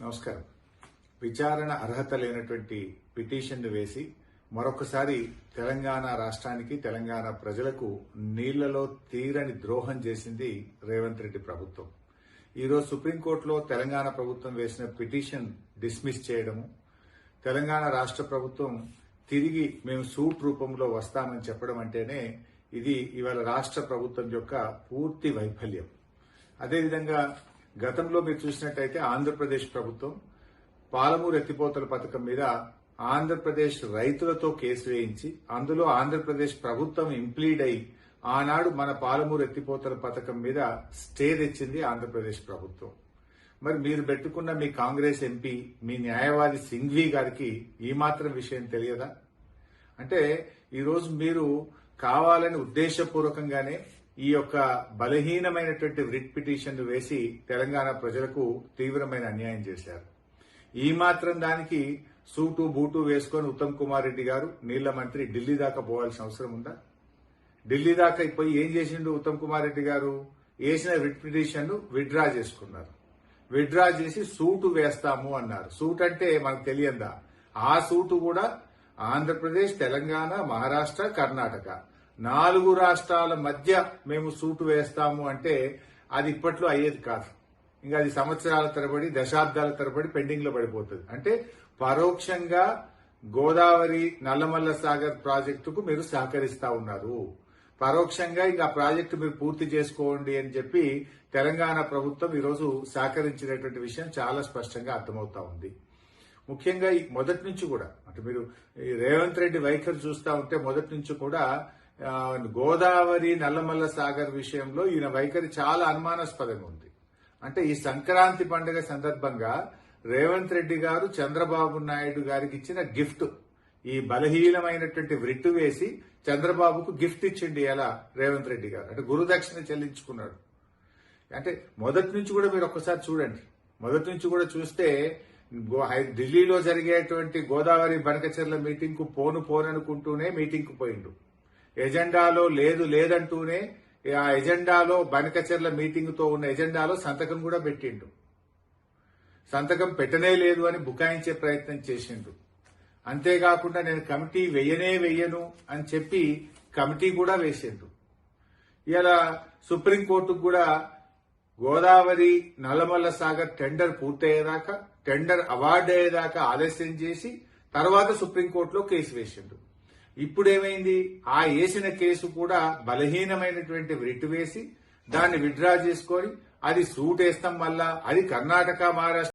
నమస్కారం. విచారణ అర్హత లేనటువంటి పిటిషన్ను వేసి మరొకసారి తెలంగాణ రాష్ట్రానికి తెలంగాణ ప్రజలకు నీళ్లలో తీరని ద్రోహం చేసింది రేవంత్ రెడ్డి ప్రభుత్వం. ఈరోజు సుప్రీంకోర్టులో తెలంగాణ ప్రభుత్వం వేసిన పిటిషన్ డిస్మిస్ చేయడము, తెలంగాణ రాష్ట్ర ప్రభుత్వం తిరిగి మేము సూట్ రూపంలో వస్తామని చెప్పడం అంటేనే ఇది ఇవాళ రాష్ట్ర ప్రభుత్వం యొక్క పూర్తి వైఫల్యం. అదేవిధంగా గతంలో మీరు చూసినట్టయితే ఆంధ్రప్రదేశ్ ప్రభుత్వం పాలమూరు ఎత్తిపోతల పథకం మీద ఆంధ్రప్రదేశ్ రైతులతో కేసు వేయించి అందులో ఆంధ్రప్రదేశ్ ప్రభుత్వం ఇంప్లీడ్ అయి ఆనాడు మన పాలమూరు ఎత్తిపోతల పథకం మీద స్టే తెచ్చింది ఆంధ్రప్రదేశ్ ప్రభుత్వం. మరి మీరు పెట్టుకున్న మీ కాంగ్రెస్ ఎంపీ, మీ న్యాయవాది సింఘ్వి గారికి ఈ మాత్రం విషయం తెలియదా? అంటే ఈరోజు మీరు కావాలని ఉద్దేశపూర్వకంగానే ఈ యొక్క బలహీనమైనటువంటి రిట్ పిటిషన్ వేసి తెలంగాణ ప్రజలకు తీవ్రమైన అన్యాయం చేశారు. ఈ మాత్రం దానికి సూటు బూటు వేసుకుని ఉత్తమ్ కుమార్ రెడ్డి గారు నీళ్ల మంత్రి ఢిల్లీ దాకా పోవాల్సిన అవసరం ఉందా? ఢిల్లీ దాకా పోయి ఏం చేసిండు ఉత్తమ్ కుమార్ రెడ్డి గారు? వేసిన రిట్ పిటిషన్ విత్డ్రా చేసుకున్నారు. విత్డ్రా చేసి సూటు వేస్తాము అన్నారు. సూట్ అంటే మనకు తెలియందా? ఆ సూటు కూడా ఆంధ్రప్రదేశ్, తెలంగాణ, మహారాష్ట్ర, కర్ణాటక 4 రాష్ట్రాల మధ్య మేము సూటు వేస్తాము అంటే అది ఇప్పట్లో అయ్యేది కాదు. ఇంకా అది సంవత్సరాల తరబడి, దశాబ్దాల తరబడి పెండింగ్ లో పడిపోతుంది. అంటే పరోక్షంగా గోదావరి నల్లమల్ల సాగర్ ప్రాజెక్టుకు మీరు సహకరిస్తా ఉన్నారు. పరోక్షంగా ఇంకా ప్రాజెక్టు మీరు పూర్తి చేసుకోండి అని చెప్పి తెలంగాణ ప్రభుత్వం ఈరోజు సహకరించినటువంటి విషయం చాలా స్పష్టంగా అర్థమవుతా ఉంది. ముఖ్యంగా మొదటి నుంచి కూడా అంటే మీరు రేవంత్ రెడ్డి వైఖరి చూస్తా ఉంటే మొదటి నుంచి కూడా గోదావరి నల్లమల్ల సాగర్ విషయంలో ఈయన వైఖరి చాలా అనుమానాస్పదంగా ఉంది. అంటే ఈ సంక్రాంతి పండుగ సందర్భంగా రేవంత్ రెడ్డి గారు చంద్రబాబు నాయుడు గారికి ఇచ్చిన గిఫ్ట్, ఈ బలహీనమైనటువంటి వ్రిట్టు వేసి చంద్రబాబుకు గిఫ్ట్ ఇచ్చిండి ఎలా రేవంత్ రెడ్డి గారు, అంటే గురుదక్షిణ చెల్లించుకున్నాడు. అంటే మొదటి నుంచి కూడా మీరు ఒక్కసారి చూడండి. మొదటి నుంచి కూడా చూస్తే ఢిల్లీలో జరిగేటువంటి గోదావరి బనకచెర్ల మీటింగ్ కు పోననుకుంటూనే మీటింగ్ కు పోయిండు. ఎజెండాలో లేదంటూనే ఆ ఎజెండాలో బనకచెర్ల మీటింగ్ తో ఉన్న ఎజెండాలో సంతకం కూడా పెట్టిండు. సంతకం పెట్టనే లేదు అని బుకాయించే ప్రయత్నం చేసిండు. అంతేకాకుండా నేను కమిటీ వెయ్యను అని చెప్పి కమిటీ కూడా వేసిండు. ఇలా సుప్రీంకోర్టుకు కూడా గోదావరి నల్లమల్ల సాగర్ టెండర్ పూర్తయ్యేదాకా, టెండర్ అవార్డు అయ్యేదాకా ఆలస్యం చేసి తర్వాత సుప్రీంకోర్టులో కేసు వేసిండు. ఇప్పుడేమైంది? ఆ వేసిన కేసు కూడా బలహీనమైనటువంటి రిట్ వేసి దాన్ని విత్డ్రా చేసుకొని అది సూట్ వేస్తాం, మళ్ళా అది కర్ణాటక, మహారాష్ట్ర